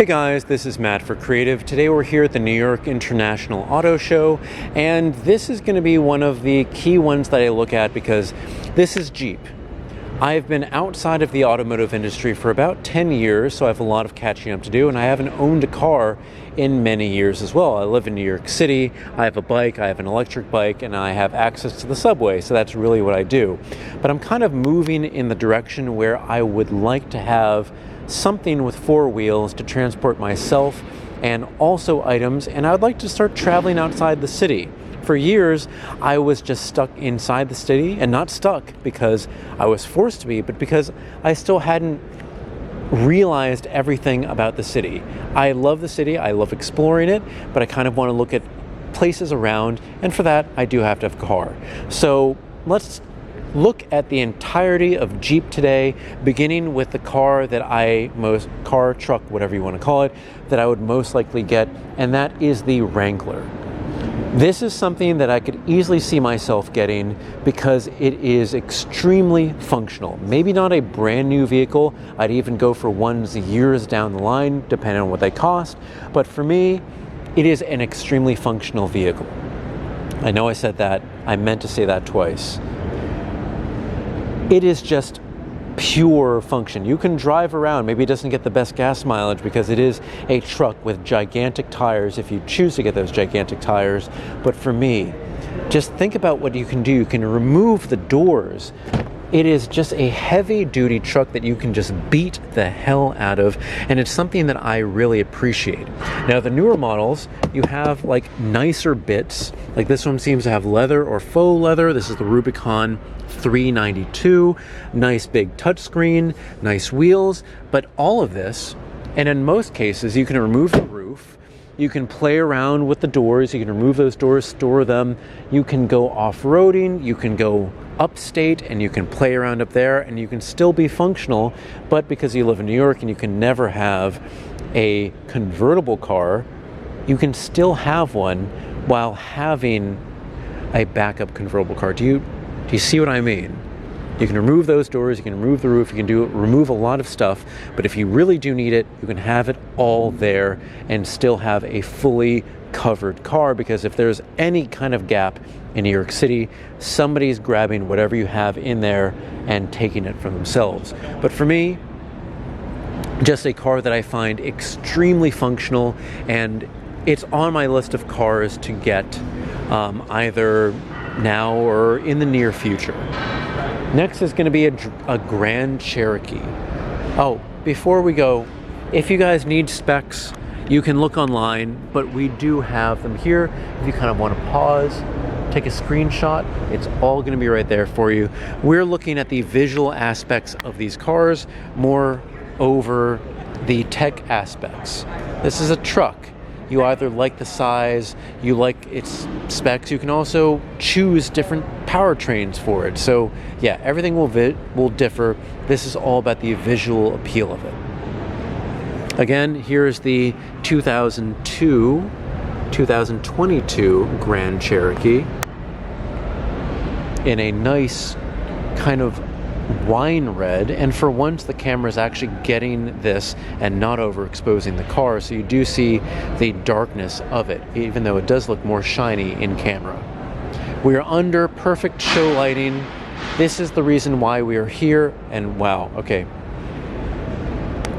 Hey guys, this is Matt for Creative. Today we're here at the New York International Auto Show, and this is going to be one of the key ones that I look at because this is Jeep. I've been outside of the automotive industry for about 10 years, so I have a lot of catching up to do, and I haven't owned a car in many years as well. I live in New York City, I have a bike, I have an electric bike, and I have access to the subway, so that's really what I do. But I'm kind of moving in the direction where I would like to have something with four wheels to transport myself and also items, and I would like to start traveling outside the city. For years, I was just stuck inside the city, and not stuck because I was forced to be, but because I still hadn't realized everything about the city. I love the city, I love exploring it, but I kind of want to look at places around, and for that, I do have to have a car. So let's look at the entirety of Jeep today, beginning with the car that truck, whatever you want to call it, that I would most likely get, and that is the Wrangler. This is something that I could easily see myself getting because it is extremely functional. Maybe not a brand new vehicle. I'd even go for ones years down the line, depending on what they cost. But for me, it is an extremely functional vehicle. I know I said that. I meant to say that twice. It is just pure function. You can drive around. Maybe it doesn't get the best gas mileage because it is a truck with gigantic tires if you choose to get those gigantic tires. But for me, just think about what you can do. You can remove the doors. It is just a heavy-duty truck that you can just beat the hell out of, and it's something that I really appreciate. Now, the newer models, you have like nicer bits. Like this one seems to have leather or faux leather. This is the Rubicon 392. Nice big touchscreen, nice wheels, but all of this, and in most cases, you can remove the roof. You can play around with the doors. You can remove those doors, store them. You can go off-roading. You can go upstate and you can play around up there, and you can still be functional. But because you live in New York and you can never have a convertible car, you can still have one while having a backup convertible car. Do you see what I mean? You can remove those doors, you can remove the roof, you can remove a lot of stuff, but if you really do need it, you can have it all there and still have a fully covered car, because if there's any kind of gap in New York City, somebody's grabbing whatever you have in there and taking it for themselves. But for me, just a car that I find extremely functional, and it's on my list of cars to get either now or in the near future. Next is going to be a Grand Cherokee. Oh, before we go, if you guys need specs, you can look online, but we do have them here. If you kind of want to pause, take a screenshot, it's all going to be right there for you. We're looking at the visual aspects of these cars more over the tech aspects. This is a truck. You either like the size, you like its specs, you can also choose different powertrains for it. So yeah, everything will differ. This is all about the visual appeal of it. Again, here's the 2022 Grand Cherokee in a nice kind of wine red, and for once the camera is actually getting this and not overexposing the car, so you do see the darkness of it, even though it does look more shiny in camera. We are under perfect show lighting. This is the reason why we are here, and wow, okay.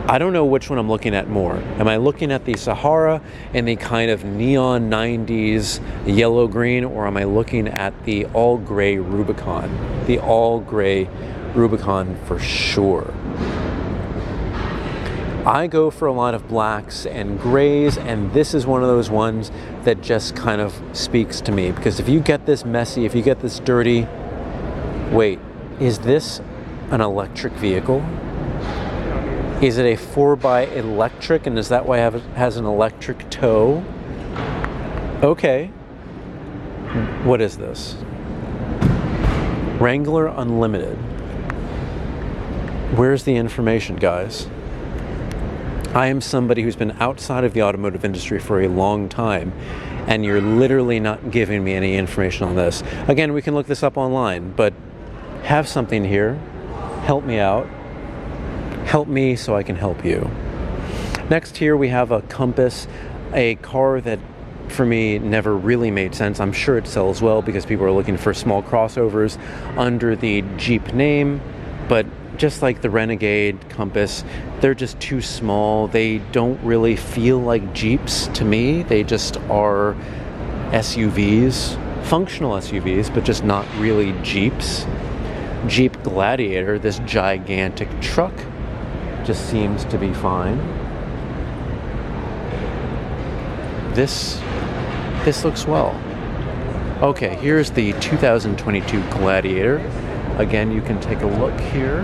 I don't know which one I'm looking at more. Am I looking at the Sahara in the kind of neon 90s yellow-green, or am I looking at the all-gray Rubicon? The all-gray Rubicon for sure. I go for a lot of blacks and grays, and this is one of those ones that just kind of speaks to me, because if you get this messy, if you get this dirty, wait, is this an electric vehicle? Is it a 4x electric, and is that why it has an electric toe? Okay. What is this? Wrangler Unlimited. Where's the information, guys? I am somebody who's been outside of the automotive industry for a long time, and you're literally not giving me any information on this. Again, we can look this up online, but have something here. Help me out. Help me so I can help you. Next here we have a Compass, a car that for me never really made sense. I'm sure it sells well because people are looking for small crossovers under the Jeep name, but just like the Renegade, Compass, they're just too small. They don't really feel like Jeeps to me. They just are SUVs, functional SUVs, but just not really Jeeps. Jeep Gladiator, this gigantic truck, just seems to be fine. This looks well. Okay, here's the 2022 Gladiator. Again, you can take a look here.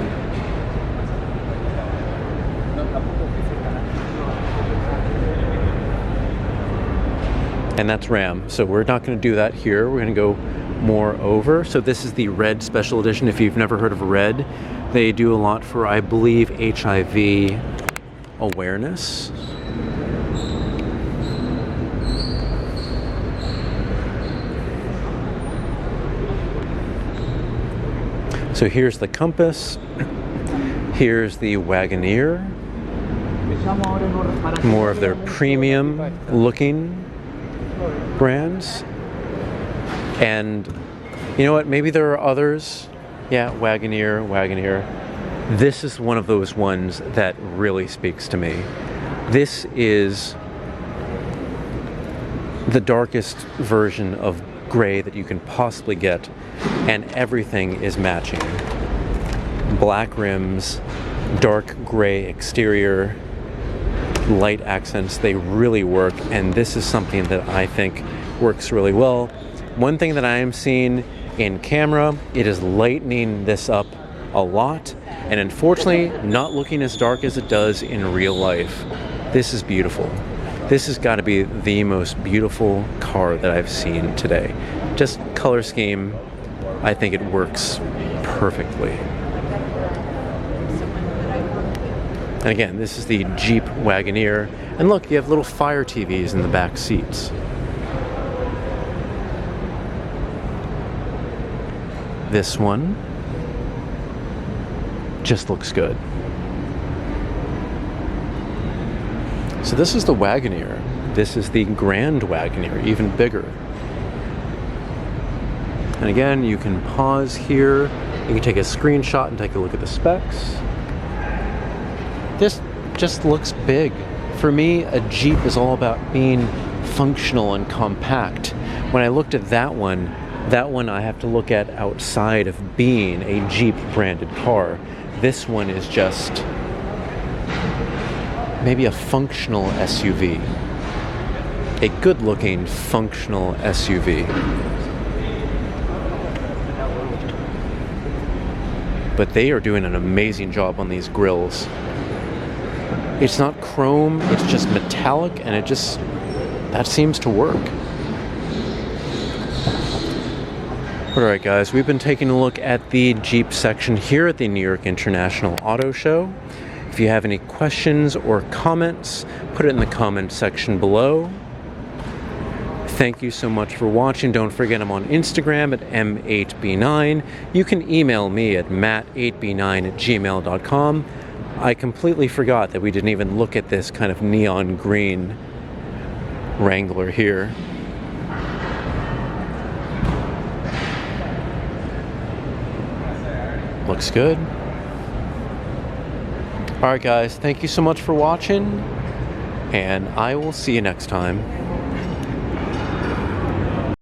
And that's Ram. So we're not going to do that here. We're going to go more over. So this is the Red Special Edition. If you've never heard of Red, they do a lot for, I believe, HIV awareness. So here's the Compass, here's the Wagoneer, more of their premium looking brands. And you know what, maybe there are others. Yeah, Wagoneer. This is one of those ones that really speaks to me. This is the darkest version of gray that you can possibly get, and everything is matching. Black rims, dark gray exterior, light accents, they really work, and this is something that I think works really well. One thing that I am seeing in camera, it is lightening this up a lot, and unfortunately not looking as dark as it does in real life. This is beautiful. This has got to be the most beautiful car that I've seen today. Just color scheme, I think it works perfectly. And again, this is the Jeep Wagoneer. And look, you have little Fire TVs in the back seats. This one just looks good. So this is the Wagoneer. This is the Grand Wagoneer, even bigger. And again, you can pause here. You can take a screenshot and take a look at the specs. This just looks big. For me, a Jeep is all about being functional and compact. When I looked at that one I have to look at outside of being a Jeep branded car. This one is just maybe a functional SUV. A good-looking, functional SUV. But they are doing an amazing job on these grills. It's not chrome, it's just metallic, and that seems to work. Alright guys, we've been taking a look at the Jeep section here at the New York International Auto Show. If you have any questions or comments, put it in the comment section below. Thank you so much for watching. Don't forget I'm on Instagram at M8B9. You can email me at matt8b9@gmail.com. I completely forgot that we didn't even look at this kind of neon green Wrangler here. Looks good. Alright guys, thank you so much for watching, and I will see you next time.